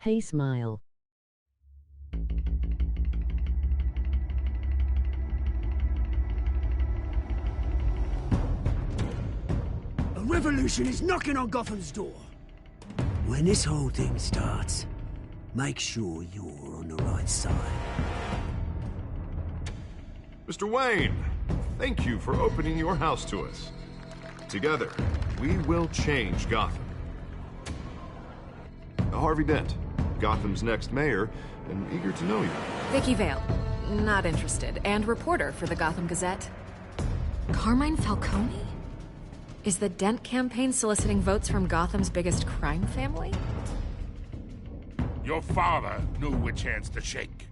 Hey, smile. A revolution is knocking on Gotham's door. When this whole thing starts, make sure you're on the right side. Mr. Wayne, thank you for opening your house to us. Together, we will change Gotham. Harvey Dent, Gotham's next mayor, and eager to know you. Vicky Vale, not interested, and reporter for the Gotham Gazette. Carmine Falcone? Is the Dent campaign soliciting votes from Gotham's biggest crime family? Your father knew which hands to shake.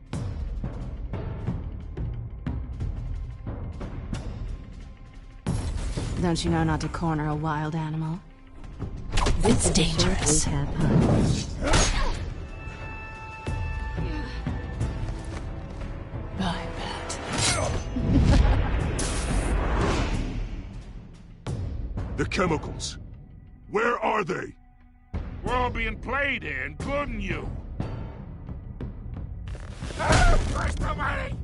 Don't you know not to corner a wild animal? This It's dangerous. We have hunters. I bet. The chemicals. Where are they? We're all being played here, including you. Christ almighty!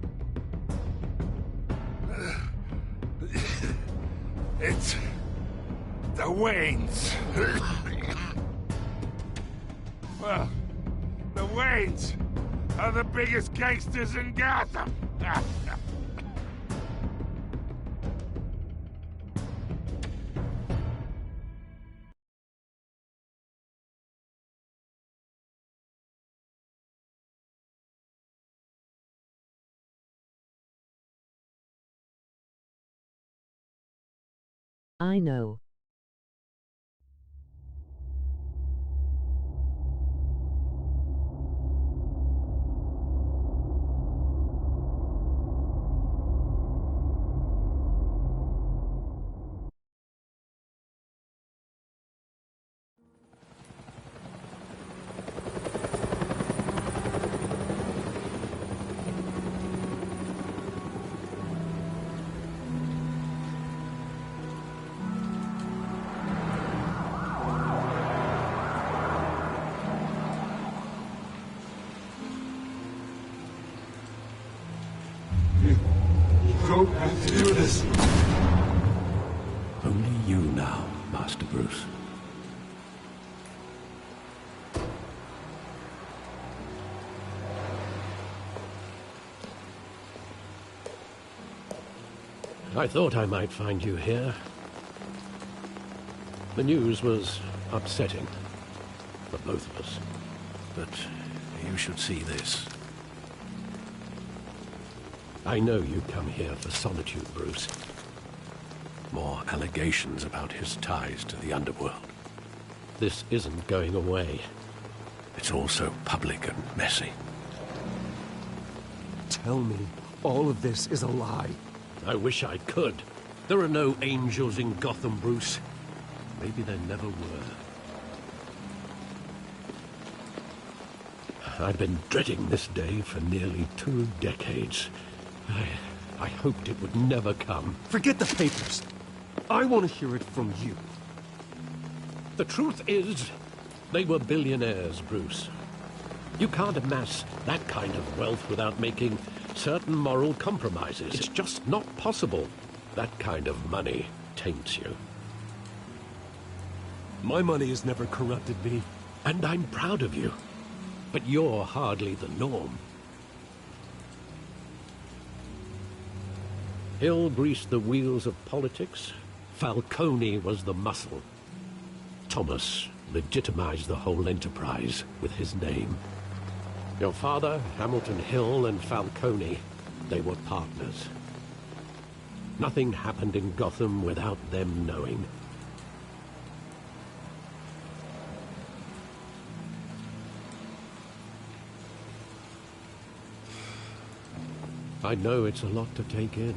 It's the Waynes. Well, the Waynes are the biggest gangsters in Gotham. I know. Don't do this. Only you now, Master Bruce. I thought I might find you here. The news was upsetting for both of us. But you should see this. I know you come here for solitude, Bruce. More allegations about his ties to the underworld. This isn't going away. It's also public and messy. Tell me, all of this is a lie. I wish I could. There are no angels in Gotham, Bruce. Maybe there never were. I've been dreading this day for nearly 2 decades. I hoped it would never come. Forget the papers. I want to hear it from you. The truth is, they were billionaires, Bruce. You can't amass that kind of wealth without making certain moral compromises. It's just not possible. That kind of money taints you. My money has never corrupted me. And I'm proud of you. But you're hardly the norm. Hill greased the wheels of politics. Falcone was the muscle. Thomas legitimized the whole enterprise with his name. Your father, Hamilton Hill, and Falcone, they were partners. Nothing happened in Gotham without them knowing. I know it's a lot to take in.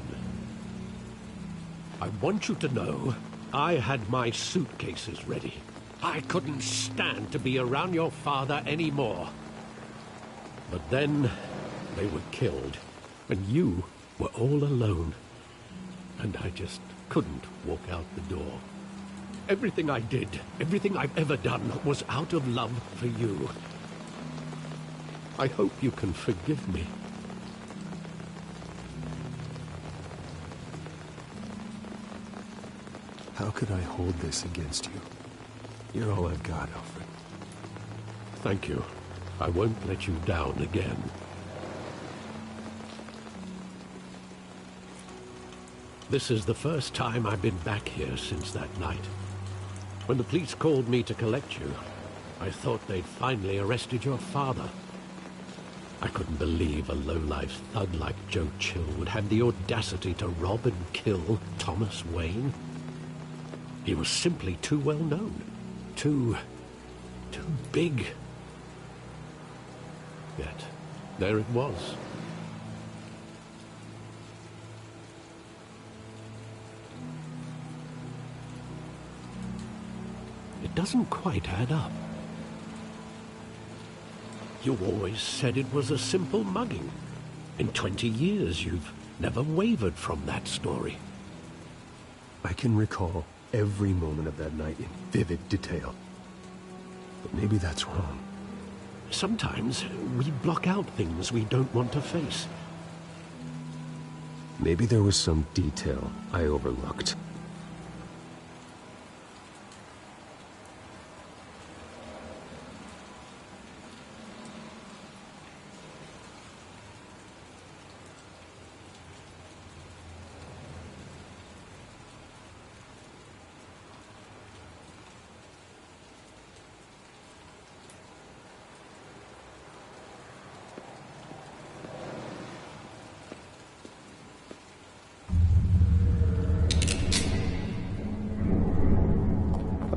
I want you to know, I had my suitcases ready. I couldn't stand to be around your father anymore. But then, they were killed, and you were all alone. And I just couldn't walk out the door. Everything I did, everything I've ever done, was out of love for you. I hope you can forgive me. How could I hold this against you? You're all I've got, Alfred. Thank you. I won't let you down again. This is the first time I've been back here since that night. When the police called me to collect you, I thought they'd finally arrested your father. I couldn't believe a low-life thug like Joe Chill would have the audacity to rob and kill Thomas Wayne. He was simply too well known. Too big. Yet, there it was. It doesn't quite add up. You always said it was a simple mugging. In 20 years, you've never wavered from that story. I can recall every moment of that night in vivid detail. But maybe that's wrong. Sometimes we block out things we don't want to face. Maybe there was some detail I overlooked.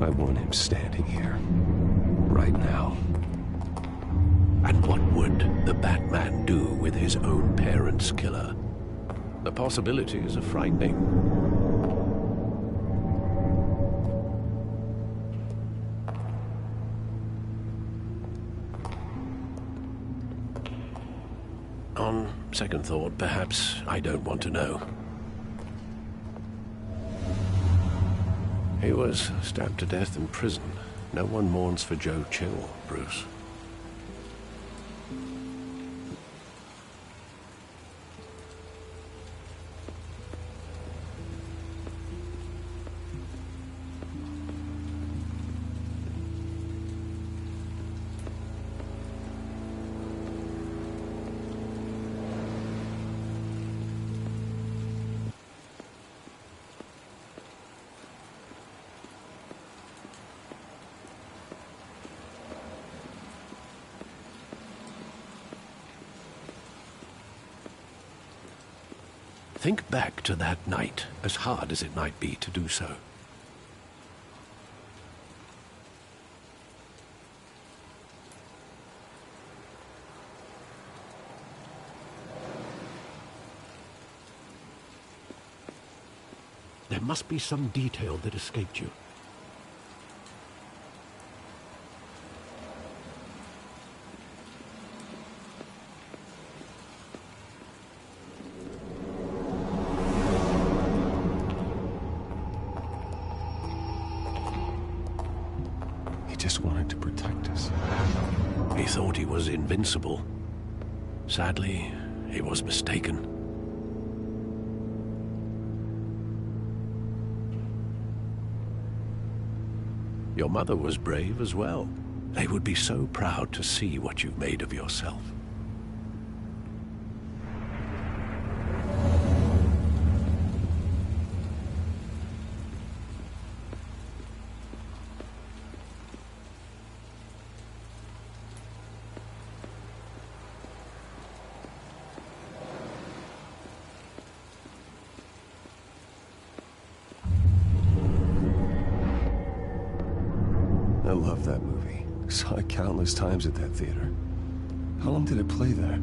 I want him standing here, right now. And what would the Batman do with his own parents' killer? The possibilities are frightening. On second thought, perhaps I don't want to know. He was stabbed to death in prison. No one mourns for Joe Chill, Bruce. Think back to that night, as hard as it might be to do so. There must be some detail that escaped you. Just wanted to protect us. He thought he was invincible. Sadly, he was mistaken. Your mother was brave as well. They would be so proud to see what you've made of yourself. I love that movie. Saw it countless times at that theater. How long did it play there?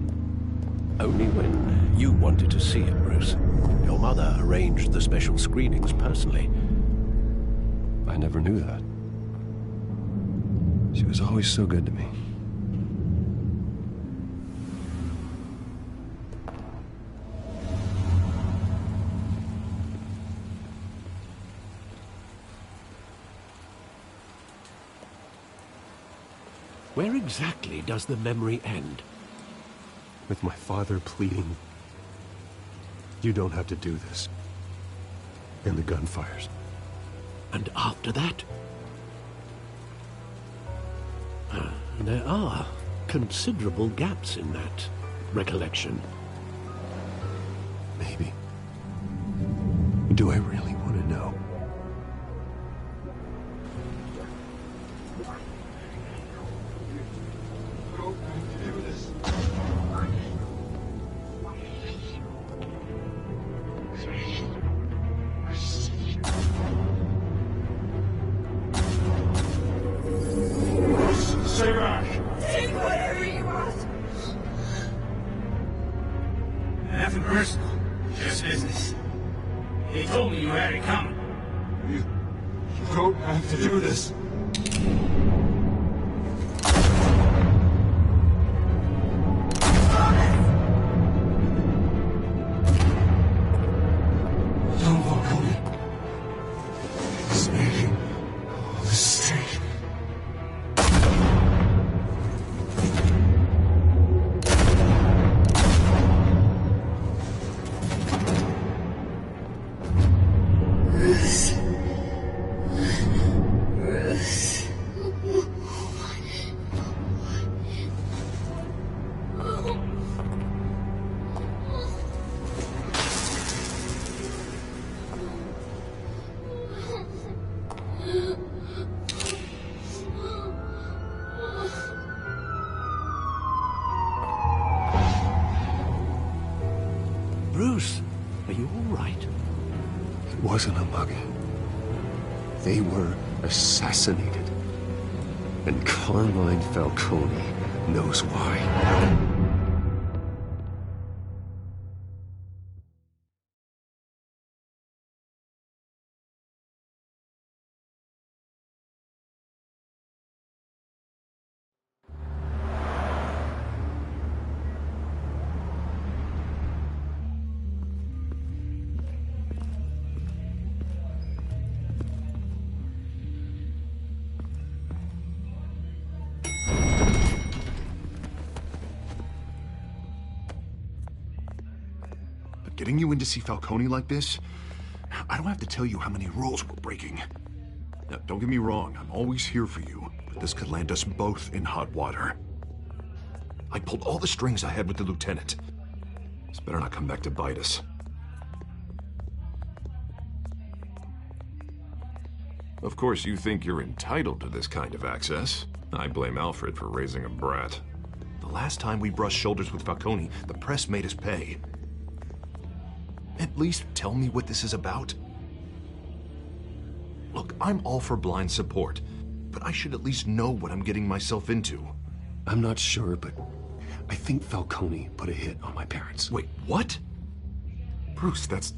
Only when you wanted to see it, Bruce. Your mother arranged the special screenings personally. I never knew that. She was always so good to me. Where exactly does the memory end? with my father pleading, "You don't have to do this." And the gunfires. And after that? There are considerable gaps in that recollection. Maybe. Do I really want to know? Take whatever you want. Nothing personal. Just business. He told me you had it coming. You don't have to do this. Don't walk on it. It's making a mistake. Bruce, are you all right? It wasn't a mug. They were assassinated. And Carmine Falcone knows why. Getting you in to see Falcone like this? I don't have to tell you how many rules we're breaking. Now, don't get me wrong, I'm always here for you, but this could land us both in hot water. I pulled all the strings I had with the lieutenant. This better not come back to bite us. Of course, you think you're entitled to this kind of access. I blame Alfred for raising a brat. The last time we brushed shoulders with Falcone, the press made us pay. At least tell me what this is about. Look, I'm all for blind support, but I should at least know what I'm getting myself into. I'm not sure, but I think Falcone put a hit on my parents. Wait, what? Bruce, that's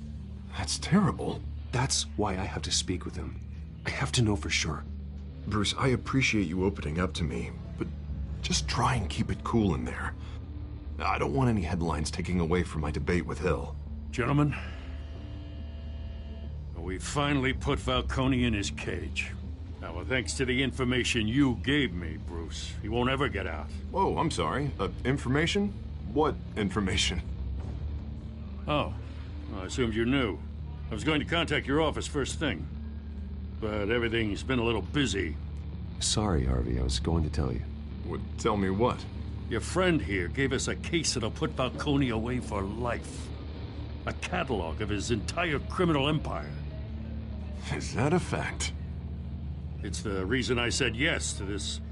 terrible. That's why I have to speak with him. I have to know for sure. Bruce, I appreciate you opening up to me, but just try and keep it cool in there. I don't want any headlines taking away from my debate with Hill. Gentlemen, we finally put Falcone in his cage. Now, well, thanks to the information you gave me, Bruce, he won't ever get out. Whoa, I'm sorry. Information? What information? Oh, well, I assumed you knew. I was going to contact your office first thing, but everything's been a little busy. Sorry, Harvey, I was going to tell you. Would tell me what? Your friend here gave us a case that'll put Falcone away for life. A catalog of his entire criminal empire. Is that a fact? It's the reason I said yes to this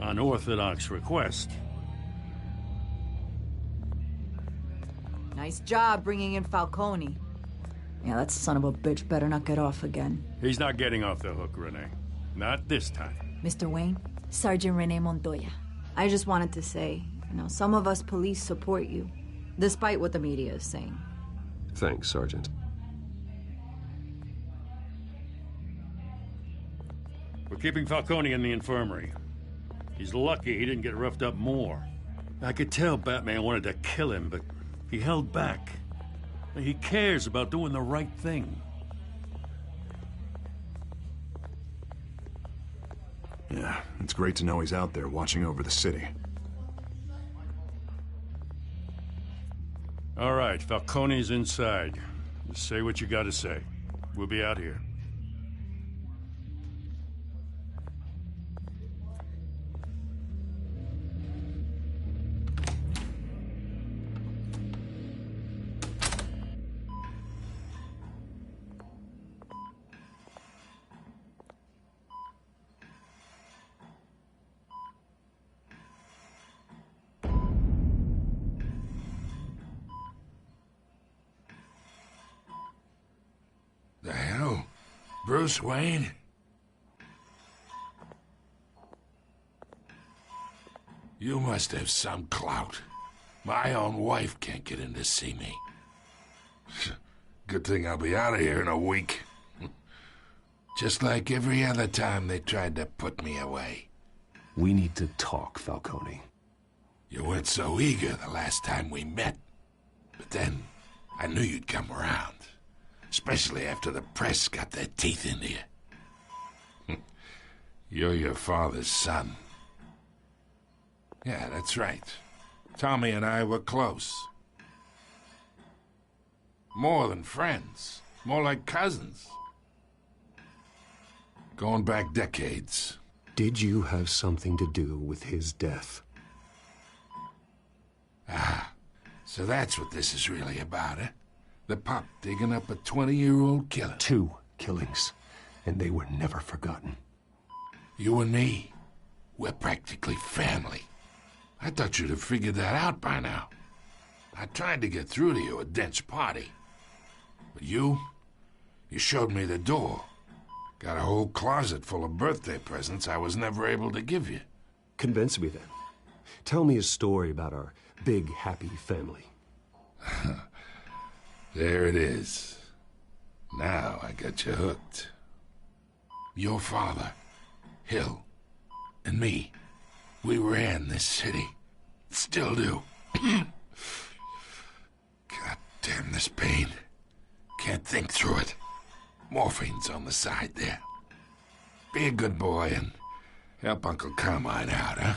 unorthodox request. Nice job bringing in Falcone. Yeah, that son of a bitch better not get off again. He's not getting off the hook, Renee. Not this time. Mr. Wayne, Sergeant Renee Montoya. I just wanted to say, some of us police support you, despite what the media is saying. Thanks, Sergeant. We're keeping Falcone in the infirmary. He's lucky he didn't get roughed up more. I could tell Batman wanted to kill him, but he held back. He cares about doing the right thing. Yeah, it's great to know he's out there watching over the city. All right, Falcone's inside. Just say what you gotta say. We'll be out here. The hell? Bruce Wayne? You must have some clout. My own wife can't get in to see me. Good thing I'll be out of here in a week. Just like every other time they tried to put me away. We need to talk, Falcone. You weren't so eager the last time we met. But then, I knew you'd come around. Especially after the press got their teeth into you. You're your father's son. Yeah, that's right. Tommy and I were close. More than friends. More like cousins. Going back decades. Did you have something to do with his death? Ah, so that's what this is really about, eh? The pup digging up a 20-year-old killer. 2 killings, and they were never forgotten. You and me, we're practically family. I thought you'd have figured that out by now. I tried to get through to you at Dent's party. But you showed me the door. Got a whole closet full of birthday presents I was never able to give you. Convince me then. Tell me a story about our big, happy family. There it is. Now I got you hooked. Your father, Hill, and me, we ran this city. Still do. God damn this pain. Can't think through it. Morphine's on the side there. Be a good boy and help Uncle Carmine out, huh?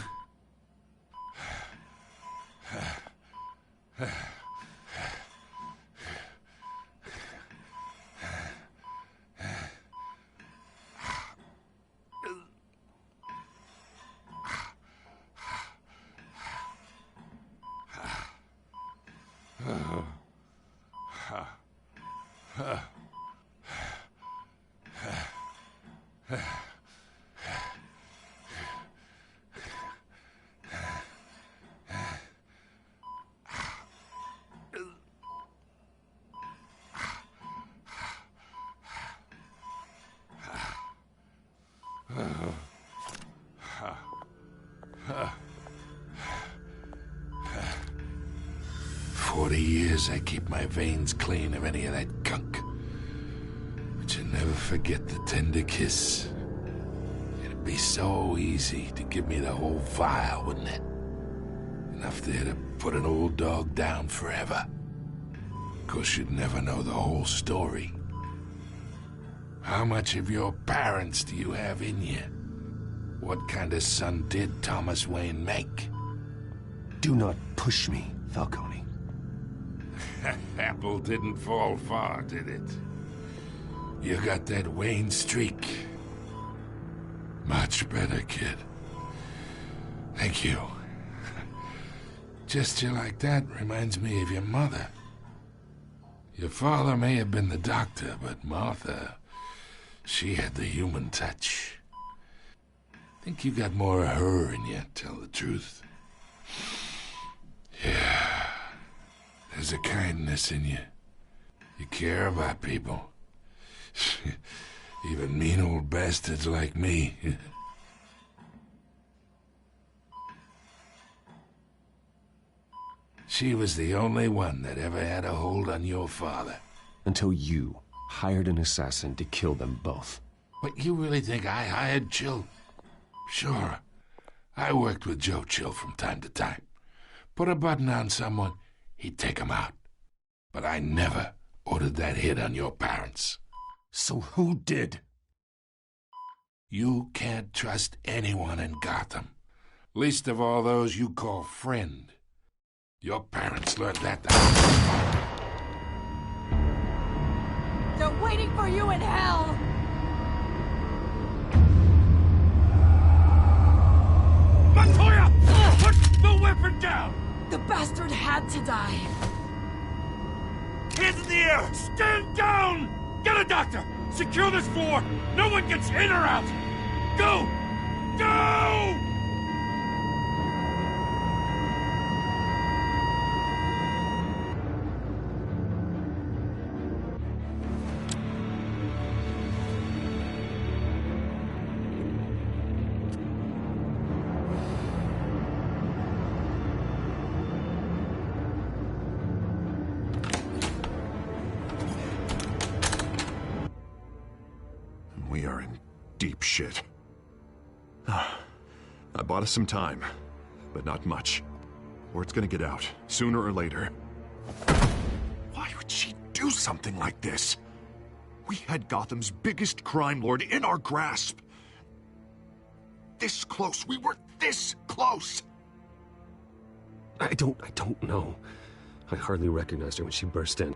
I keep my veins clean of any of that gunk. But you never forget the tender kiss. It'd be so easy to give me the whole vial, wouldn't it? Enough there to put an old dog down forever. Of course, you'd never know the whole story. How much of your parents do you have in you? What kind of son did Thomas Wayne make? Do not push me, Falcone. Apple didn't fall far, did it? You got that Wayne streak. Much better, kid. Thank you. Gesture like that reminds me of your mother. Your father may have been the doctor, but Martha, she had the human touch. Think you got more of her in you, tell the truth. Yeah. There's a kindness in you. You care about people. Even mean old bastards like me. She was the only one that ever had a hold on your father. Until you hired an assassin to kill them both. But you really think I hired Chill? Sure. I worked with Joe Chill from time to time. Put a button on someone, he'd take him out. But I never ordered that hit on your parents. So who did? You can't trust anyone in Gotham. Least of all those you call friend. Your parents learned that. They're waiting for you in hell! Montoya! Put the weapon down! The bastard had to die. Hands in the air! Stand down! Get a doctor! Secure this floor! No one gets in or out! Go! Go! We are in deep shit. I bought us some time, but not much. Word's gonna get out, sooner or later. Why would she do something like this? We had Gotham's biggest crime lord in our grasp. This close. We were this close. I don't know. I hardly recognized her when she burst in.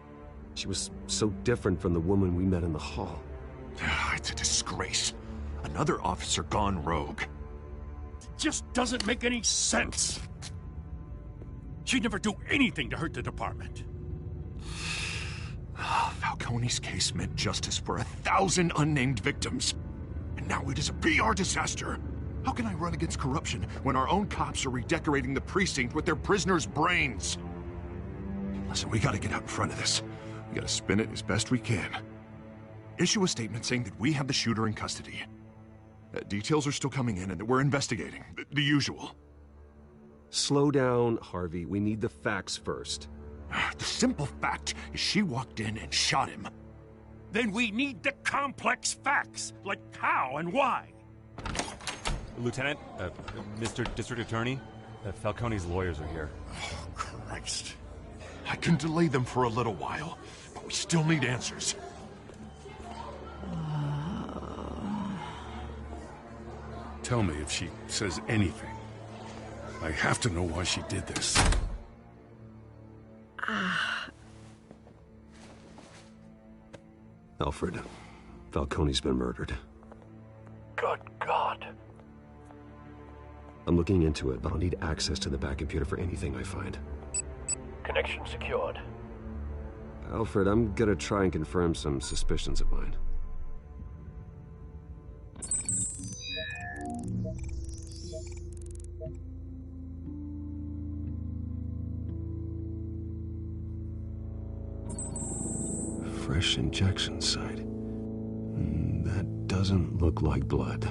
She was so different from the woman we met in the hall. It's a disgrace. Another officer gone rogue. It just doesn't make any sense. She'd never do anything to hurt the department. Falcone's case meant justice for 1,000 unnamed victims. And now it is a PR disaster. How can I run against corruption when our own cops are redecorating the precinct with their prisoners' brains? Listen, we gotta get out in front of this. We gotta spin it as best we can. Issue a statement saying that we have the shooter in custody. Details are still coming in and that we're investigating. The usual. Slow down, Harvey. We need the facts first. The simple fact is she walked in and shot him. Then we need the complex facts, like how and why. Lieutenant, Mr. District Attorney, Falcone's lawyers are here. Oh, Christ. I can delay them for a little while, but we still need answers. Tell me if she says anything. I have to know why she did this. Alfred, Falcone's been murdered. Good God. I'm looking into it, but I'll need access to the back computer for anything I find. Connection secured. Alfred, I'm gonna try and confirm some suspicions of mine. Fresh injection site. That doesn't look like blood.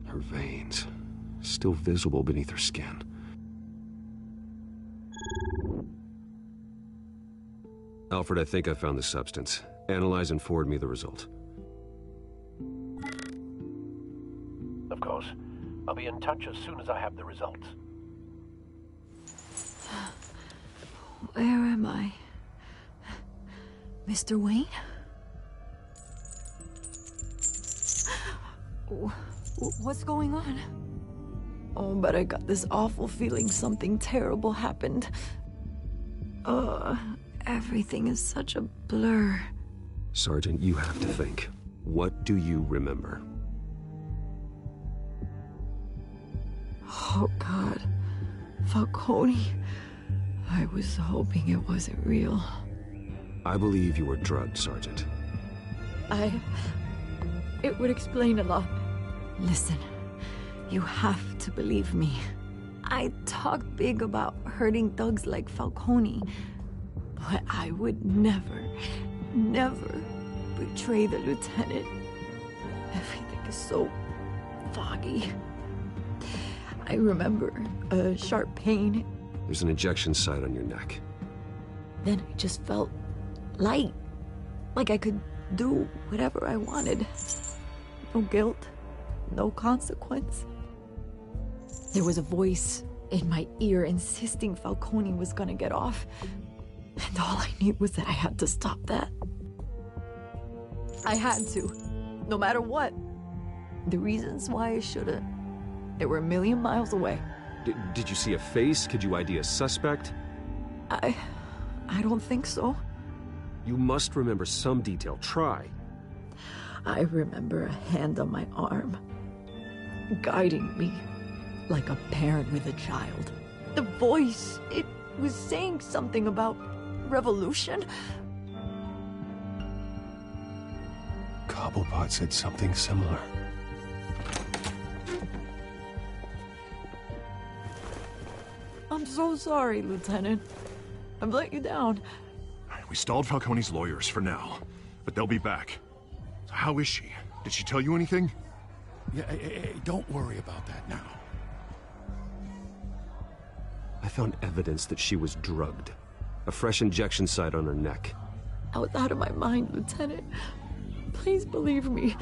Her veins, still visible beneath her skin. Alfred, I think I found the substance. Analyze and forward me the result. Of course. I'll be in touch as soon as I have the results. Where am I? Mr. Wayne? What's going on? Oh, but I got this awful feeling something terrible happened. Everything is such a blur. Sergeant, you have to think. What do you remember? Oh, God. Falcone. I was hoping it wasn't real. I believe you were drugged, Sergeant. It would explain a lot. Listen, you have to believe me. I talk big about hurting thugs like Falcone, but I would never betray the lieutenant. Everything is so foggy. I remember a sharp pain. There's an injection site on your neck. Then I just felt light. Like I could do whatever I wanted. No guilt, no consequence. There was a voice in my ear insisting Falcone was gonna get off. And all I knew was that I had to stop that. I had to, no matter what. The reasons why I shouldn't, they were a million miles away. Did you see a face? Could you ID a suspect? I don't think so. You must remember some detail. Try. I remember a hand on my arm, guiding me like a parent with a child. The voice, it was saying something about revolution. Cobblepot said something similar. I'm so sorry, Lieutenant. I've let you down. We stalled Falcone's lawyers for now, but they'll be back. So how is she? Did she tell you anything? Yeah, hey, don't worry about that now. I found evidence that she was drugged. A fresh injection site on her neck. I was out of my mind, Lieutenant. Please believe me.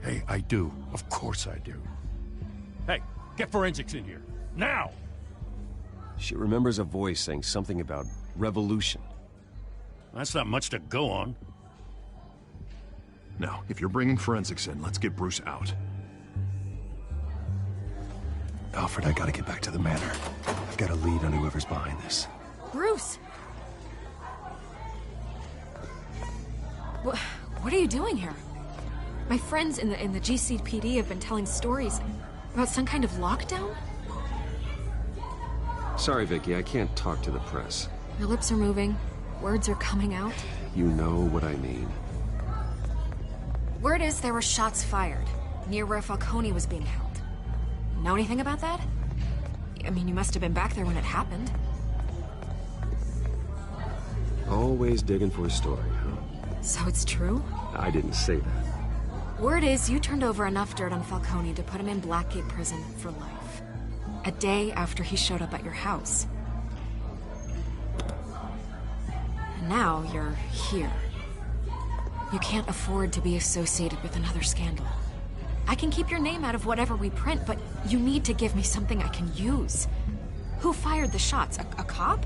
Hey, I do. Of course I do. Hey, get forensics in here. Now! She remembers a voice saying something about revolution. That's not much to go on. Now, if you're bringing forensics in, let's get Bruce out. Alfred, I gotta get back to the manor. I've got a lead on whoever's behind this. Bruce! What are you doing here? My friends in the GCPD have been telling stories about some kind of lockdown? Sorry, Vicky, I can't talk to the press. Your lips are moving. Words are coming out. You know what I mean. Word is there were shots fired near where Falcone was being held. Know anything about that? I mean, you must have been back there when it happened. Always digging for a story, huh? So it's true? I didn't say that. Word is you turned over enough dirt on Falcone to put him in Blackgate Prison for life. A day after he showed up at your house. And now you're here. You can't afford to be associated with another scandal. I can keep your name out of whatever we print, but you need to give me something I can use. Who fired the shots? A cop?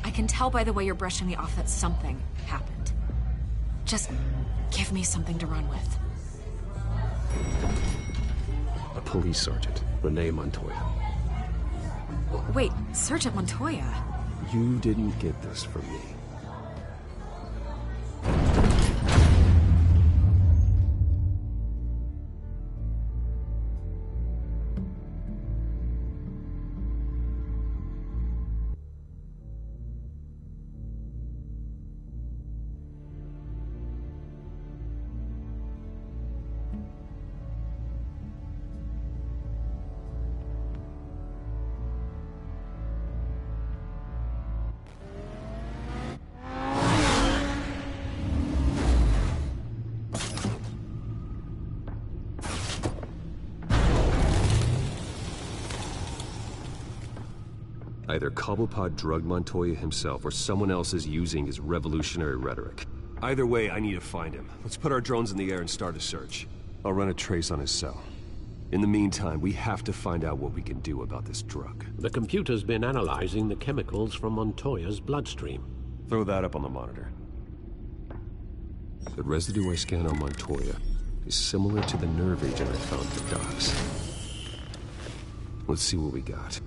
I can tell by the way you're brushing me off that something happened. Just give me something to run with. A police sergeant, Renee Montoya. Wait, Sergeant Montoya? You didn't get this from me. Either Cobblepot drugged Montoya himself, or someone else is using his revolutionary rhetoric. Either way, I need to find him. Let's put our drones in the air and start a search. I'll run a trace on his cell. In the meantime, we have to find out what we can do about this drug. The computer's been analyzing the chemicals from Montoya's bloodstream. Throw that up on the monitor. The residue I scanned on Montoya is similar to the nerve agent I found for Docs. Let's see what we got.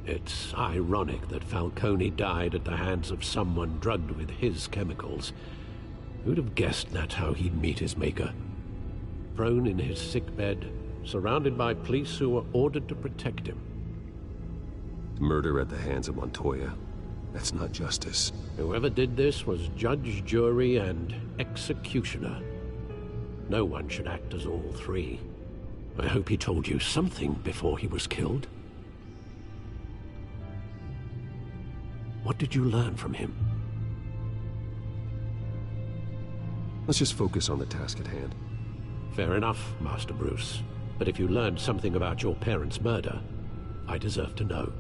It's ironic that Falcone died at the hands of someone drugged with his chemicals. Who'd have guessed that's how he'd meet his maker? Prone in his sickbed, surrounded by police who were ordered to protect him. Murder at the hands of Montoya. That's not justice. Whoever did this was judge, jury, and executioner. No one should act as all three. I hope he told you something before he was killed. What did you learn from him? Let's just focus on the task at hand. Fair enough, Master Bruce. But if you learned something about your parents' murder, I deserve to know.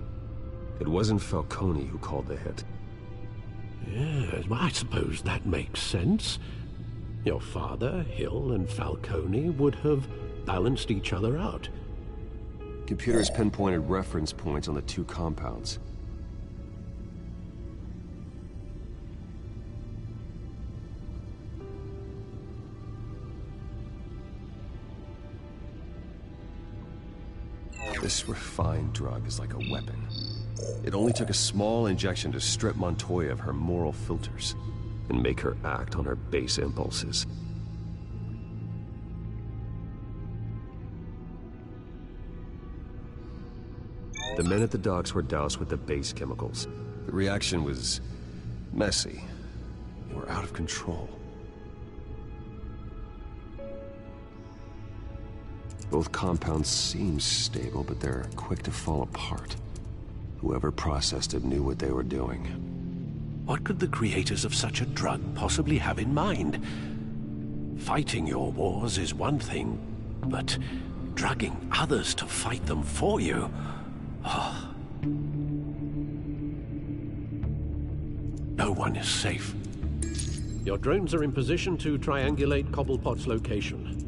It wasn't Falcone who called the hit. Yes, well, I suppose that makes sense. Your father, Hill, and Falcone would have balanced each other out. Computers pinpointed reference points on the two compounds. This refined drug is like a weapon. It only took a small injection to strip Montoya of her moral filters and make her act on her base impulses. The men at the docks were doused with the base chemicals. The reaction was messy. They were out of control. Both compounds seem stable, but they're quick to fall apart. Whoever processed it knew what they were doing. What could the creators of such a drug possibly have in mind? Fighting your wars is one thing, but drugging others to fight them for you... Oh. No one is safe. Your drones are in position to triangulate Cobblepot's location.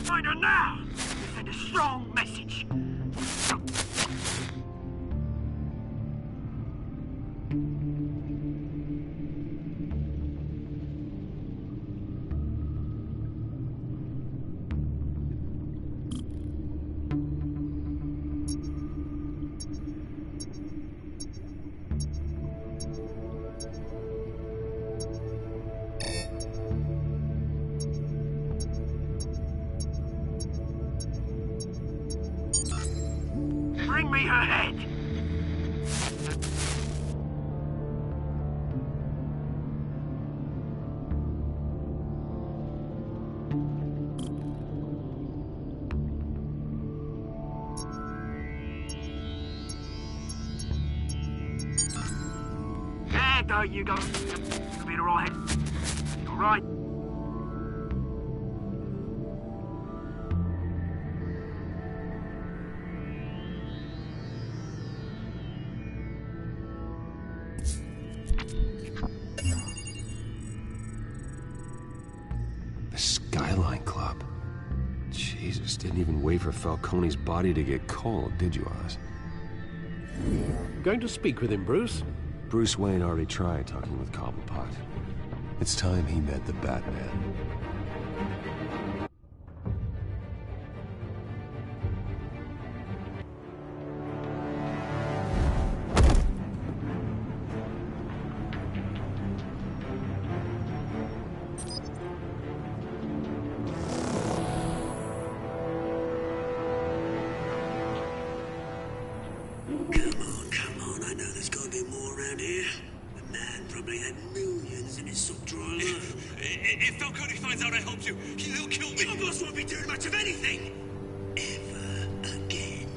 Find her now! Send a strong message. Bring me her head! There you go. You'll be all right. All right. The Skyline Club. Jesus, didn't even wait for Falcone's body to get cold, did you, Oz? Going to speak with him, Bruce? Bruce Wayne already tried talking with Cobblepot. It's time he met the Batman. Come on, I know there's gotta be more around here. The man probably had millions in his sock drawer alone. If Falcone finds out I helped you, he'll kill me. Your boss won't be doing much of anything! Ever again.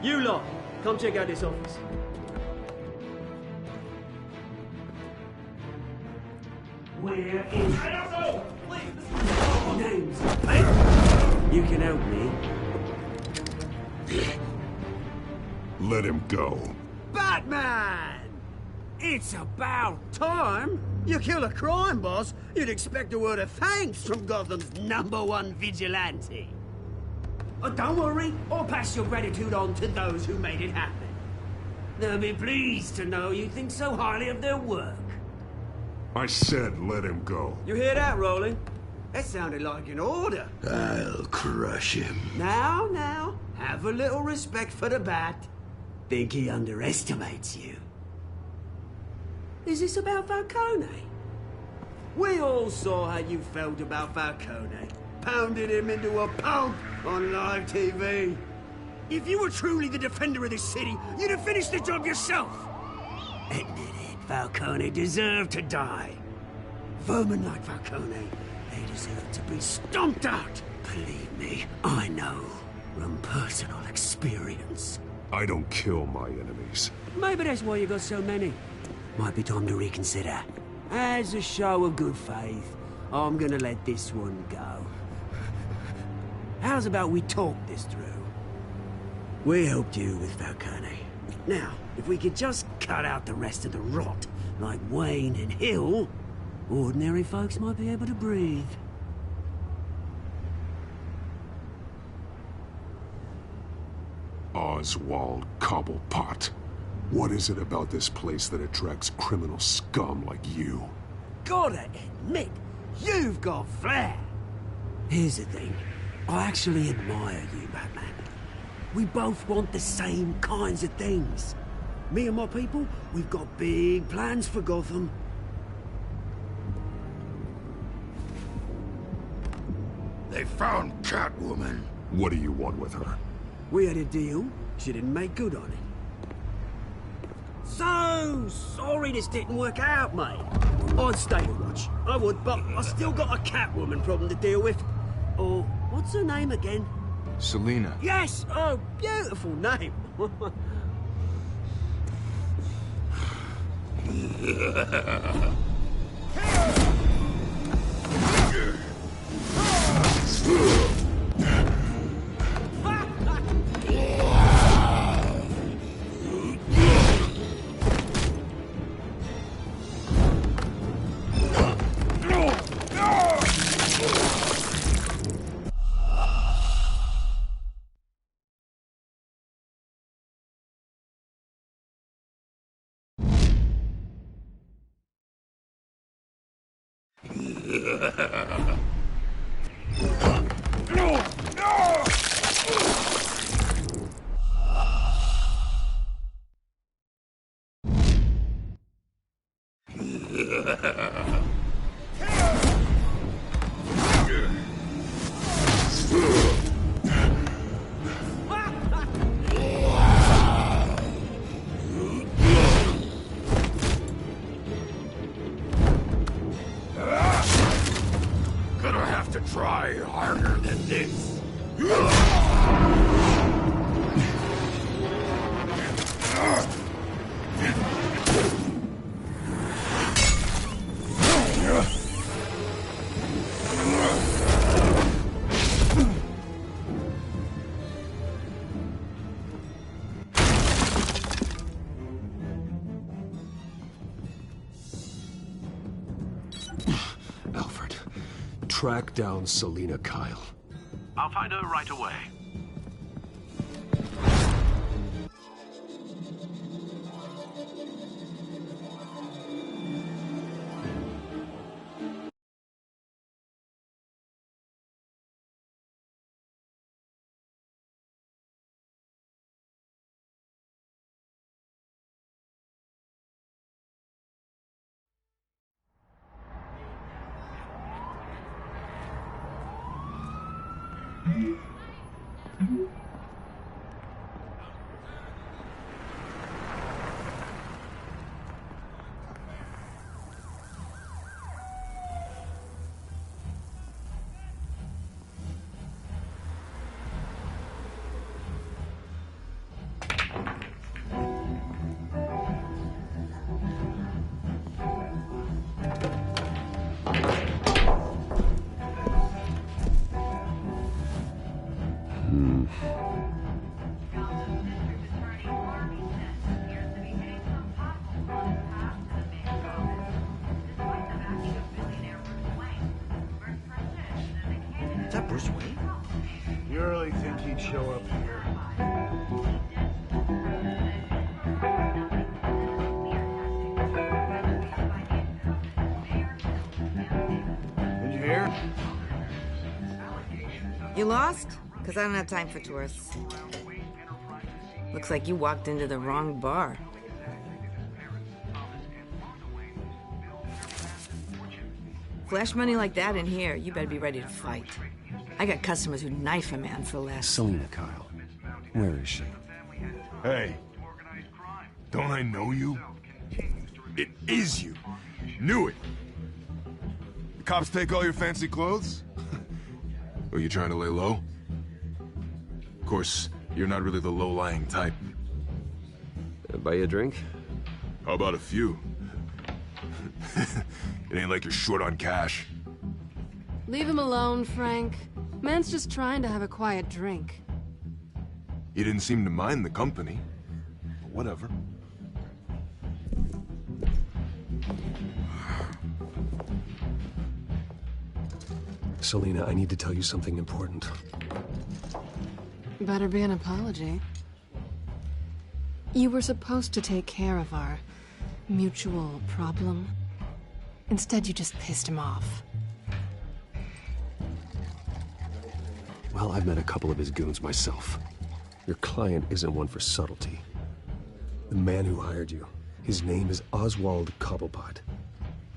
You lot, come check out this office. We're in... I don't know! Please! Names. Hey! You can help me. Let him go. Batman! It's about time. You kill a crime boss, you'd expect a word of thanks from Gotham's #1 vigilante. Oh, don't worry, I'll pass your gratitude on to those who made it happen. They'll be pleased to know you think so highly of their work. I said let him go. You hear that, Roland? That sounded like an order. I'll crush him. Now, have a little respect for the Bat. Think he underestimates you. Is this about Falcone? We all saw how you felt about Falcone. Pounded him into a pulp on live TV. If you were truly the defender of this city, you'd have finished the job yourself. Admit it, Falcone deserved to die. Vermin like Falcone, they deserve to be stomped out. Believe me, I know from personal experience. I don't kill my enemies. Maybe that's why you got so many. Might be time to reconsider. As a show of good faith, I'm gonna let this one go. How's about we talk this through? We helped you with Falcone. Now, if we could just cut out the rest of the rot, like Wayne and Hill, ordinary folks might be able to breathe. Oswald Cobblepot. What is it about this place that attracts criminal scum like you? Gotta admit, you've got flair. Here's the thing. I actually admire you, Batman. We both want the same kinds of things. Me and my people, we've got big plans for Gotham. They found Catwoman. What do you want with her? We had a deal. She didn't make good on it. So sorry this didn't work out, mate. I'd stay to watch. I would, but I still got a Catwoman problem to deal with. Or, what's her name again? Selina. Yes! Oh, beautiful name. Gonna have to try harder than this. Alfred, track down Selina Kyle. I'll find her right away. Is that Bruce Wayne? You really think he'd show up here? Did you hear? You lost? Because I don't have time for tourists. Looks like you walked into the wrong bar. Flash money like that in here, you better be ready to fight. I got customers who'd knife a man for less. Selina Kyle. Where is she? Hey. Don't I know you? It is you. Knew it. The cops take all your fancy clothes? Are you trying to lay low? Of course, you're not really the low-lying type. Buy you a drink? How about a few? It ain't like you're short on cash. Leave him alone, Frank. Man's just trying to have a quiet drink. You didn't seem to mind the company. But whatever. Selina, I need to tell you something important. Better be an apology. You were supposed to take care of our mutual problem. Instead, you just pissed him off. Well, I've met a couple of his goons myself. Your client isn't one for subtlety. The man who hired you, his name is Oswald Cobblepot.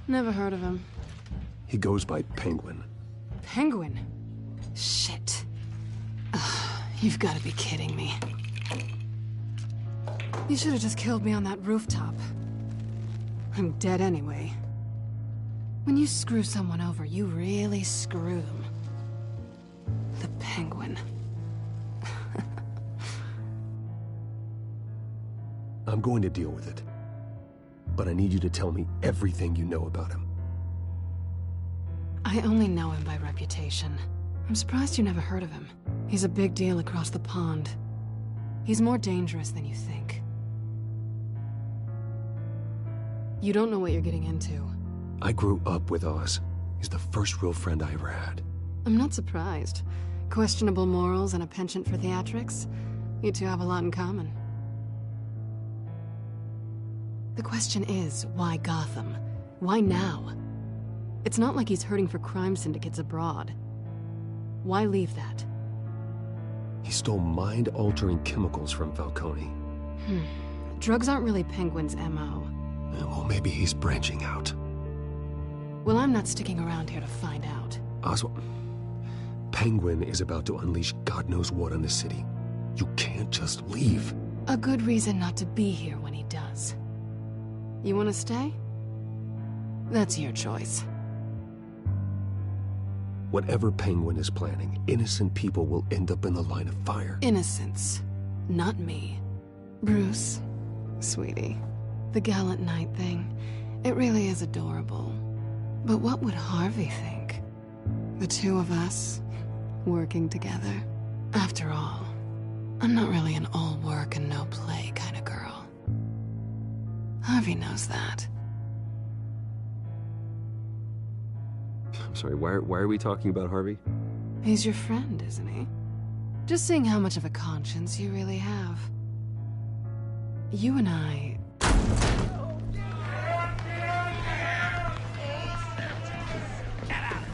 Never heard of him. He goes by Penguin. Penguin? Shit. Ugh, you've got to be kidding me. You should have just killed me on that rooftop. I'm dead anyway. When you screw someone over, you really screw them. The Penguin. I'm going to deal with it. But I need you to tell me everything you know about him. I only know him by reputation. I'm surprised you never heard of him. He's a big deal across the pond. He's more dangerous than you think. You don't know what you're getting into. I grew up with Oz. He's the first real friend I ever had. I'm not surprised. Questionable morals and a penchant for theatrics. You two have a lot in common. The question is, why Gotham? Why now? It's not like he's hurting for crime syndicates abroad. Why leave that? He stole mind-altering chemicals from Falcone. Drugs aren't really Penguin's MO. Well, maybe he's branching out. Well, I'm not sticking around here to find out. Oswald, Penguin is about to unleash God knows what on the city. You can't just leave. A good reason not to be here when he does. You want to stay? That's your choice. Whatever Penguin is planning, innocent people will end up in the line of fire. Innocence. Not me. Bruce, sweetie, the gallant knight thing, it really is adorable. But what would Harvey think? The two of us, working together. After all, I'm not really an all work and no play kind of girl. Harvey knows that. I'm sorry, why are we talking about Harvey? He's your friend, isn't he? Just seeing how much of a conscience you really have. You and I...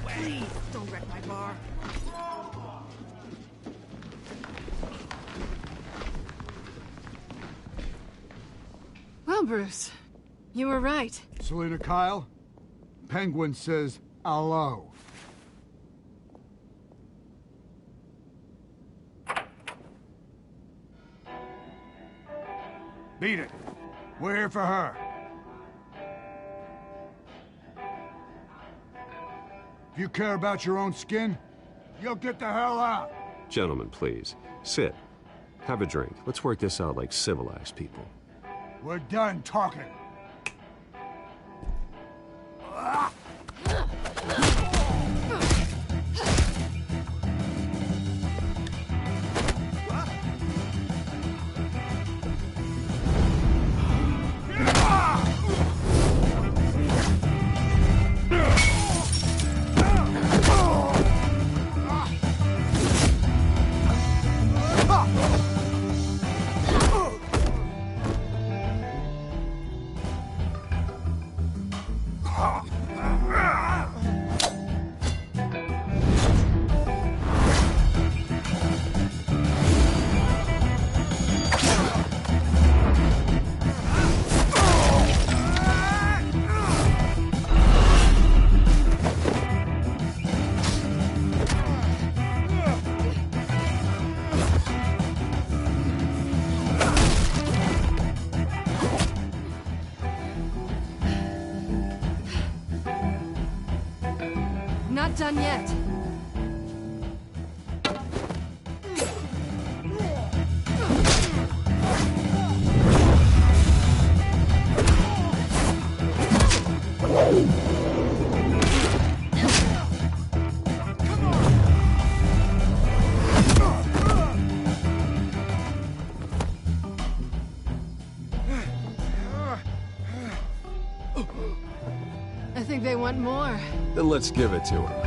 Please, don't wreck my bar. Well, Bruce, you were right. Selina Kyle, Penguin says hello. Beat it. We're here for her. If you care about your own skin, you'll get the hell out. Gentlemen, please. Sit. Have a drink. Let's work this out like civilized people. We're done talking. not done yet. I think they want more. Then let's give it to him.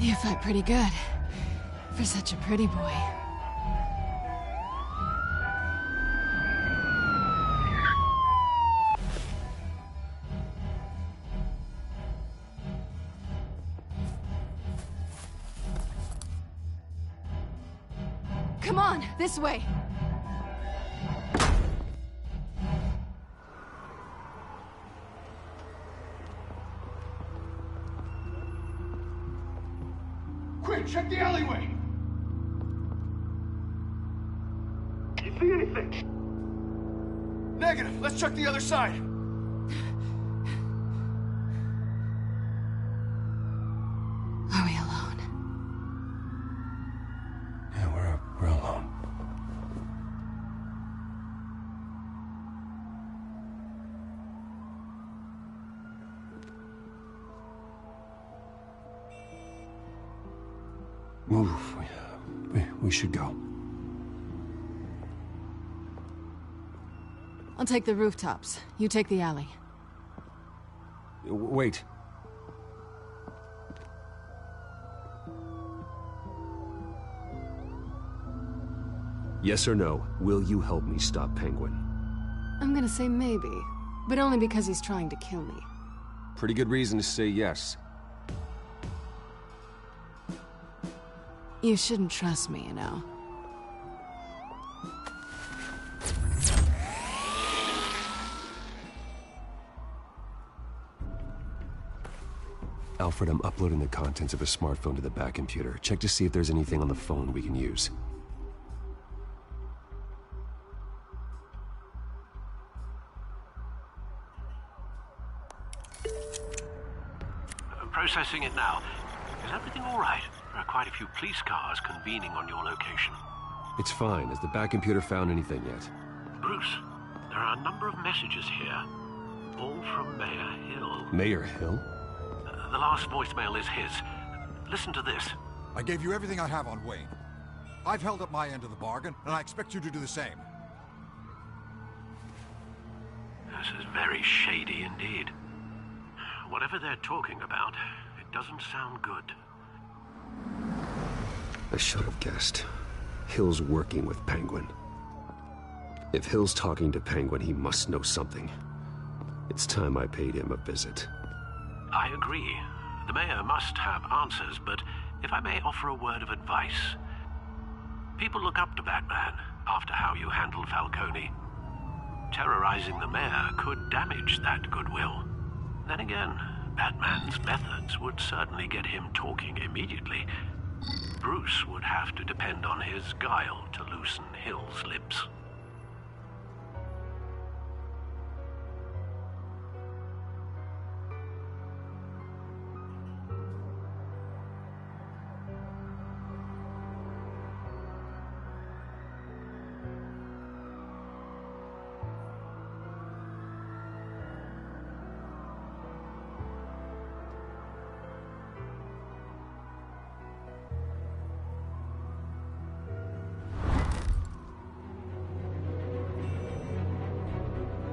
You fight pretty good. For such a pretty boy. Come on, this way. Quick, check the alleyway! You see anything? Negative. Let's check the other side. Are we alone? Yeah, we're alone. Move. We should go. I'll take the rooftops. You take the alley. Wait. Yes or no, will you help me stop Penguin? I'm gonna say maybe, but only because he's trying to kill me. Pretty good reason to say yes. You shouldn't trust me, you know. Alfred, I'm uploading the contents of a smartphone to the back computer. Check to see if there's anything on the phone we can use. Processing it now. Is everything all right? There are quite a few police cars convening on your location. It's fine. Has the back computer found anything yet? Bruce, there are a number of messages here. All from Mayor Hill. Mayor Hill? The last voicemail is his. Listen to this. I gave you everything I have on Wayne. I've held up my end of the bargain, and I expect you to do the same. This is very shady indeed. Whatever they're talking about, it doesn't sound good. I should have guessed. Hill's working with Penguin. If Hill's talking to Penguin, he must know something. It's time I paid him a visit. I agree. The mayor must have answers, but if I may offer a word of advice. People look up to Batman after how you handled Falcone. Terrorizing the mayor could damage that goodwill. Then again, Batman's methods would certainly get him talking immediately. Bruce would have to depend on his guile to loosen Hill's lips.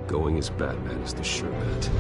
Going as Batman is the sure bet.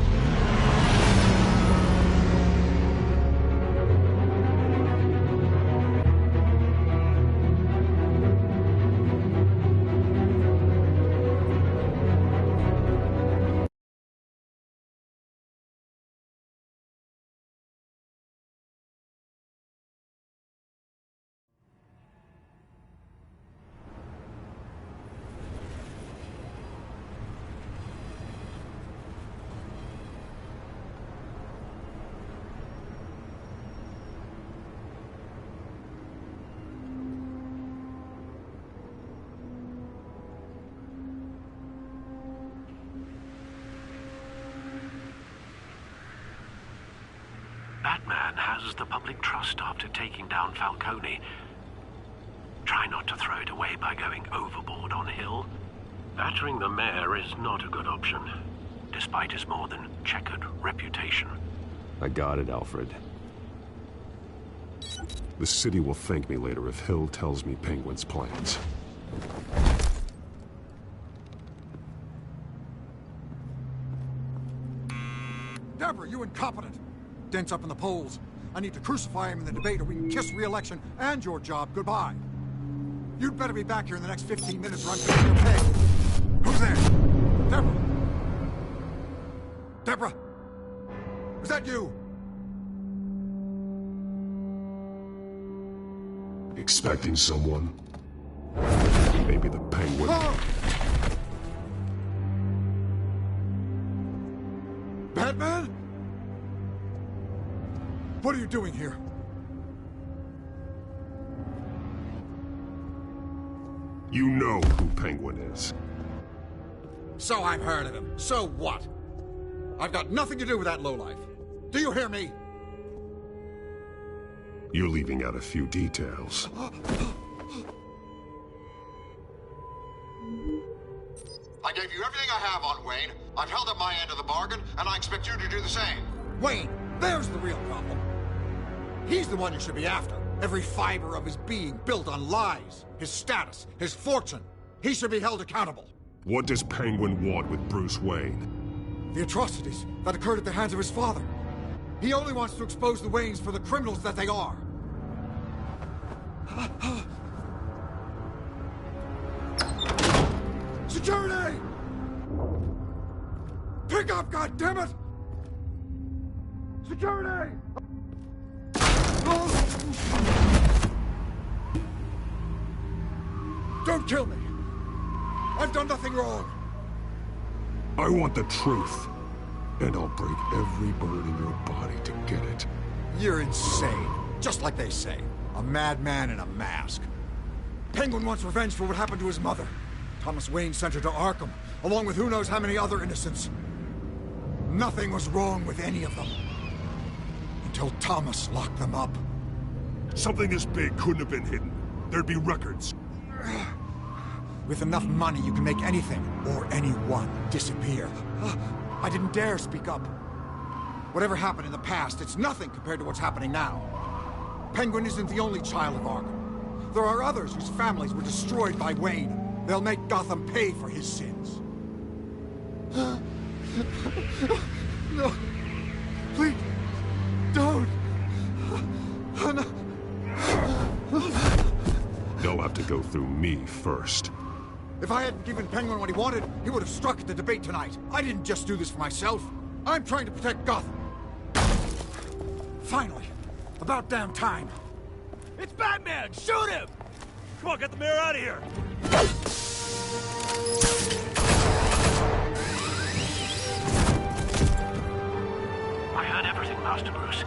Batman has the public trust after taking down Falcone. Try not to throw it away by going overboard on Hill. Battering the mayor is not a good option, despite his more than checkered reputation. I got it, Alfred. The city will thank me later if Hill tells me Penguin's plans. Deborah, you incompetent! Dent's up in the polls. I need to crucify him in the debate or we can kiss re-election and your job goodbye. You'd better be back here in the next 15 minutes or I'm taking your pay. Who's there? Deborah! Deborah! Is that you? Expecting someone? Maybe the Penguin? Oh! Batman? What are you doing here? You know who Penguin is. So I've heard of him. So what? I've got nothing to do with that lowlife. Do you hear me? You're leaving out a few details. I gave you everything I have on Wayne. I've held up my end of the bargain, and I expect you to do the same. Wayne, there's the real problem. He's the one you should be after. Every fiber of his being built on lies. His status, his fortune. He should be held accountable. What does Penguin want with Bruce Wayne? The atrocities that occurred at the hands of his father. He only wants to expose the Waynes for the criminals that they are. Security! Pick up, goddammit! Security! Don't kill me! I've done nothing wrong! I want the truth. And I'll break every bone in your body to get it. You're insane. Just like they say. A madman in a mask. Penguin wants revenge for what happened to his mother. Thomas Wayne sent her to Arkham, along with who knows how many other innocents. Nothing was wrong with any of them. Until Thomas locked them up. Something this big couldn't have been hidden. There'd be records. With enough money, you can make anything, or anyone, disappear. I didn't dare speak up. Whatever happened in the past, it's nothing compared to what's happening now. Penguin isn't the only child of Arkham. There are others whose families were destroyed by Wayne. They'll make Gotham pay for his sins. No. Please. Don't. No. They'll have to go through me first. If I hadn't given Penguin what he wanted, he would have struck at the debate tonight. I didn't just do this for myself. I'm trying to protect Gotham. Finally. About damn time. It's Batman! Shoot him! Come on, get the mayor out of here! I heard everything, Master Bruce.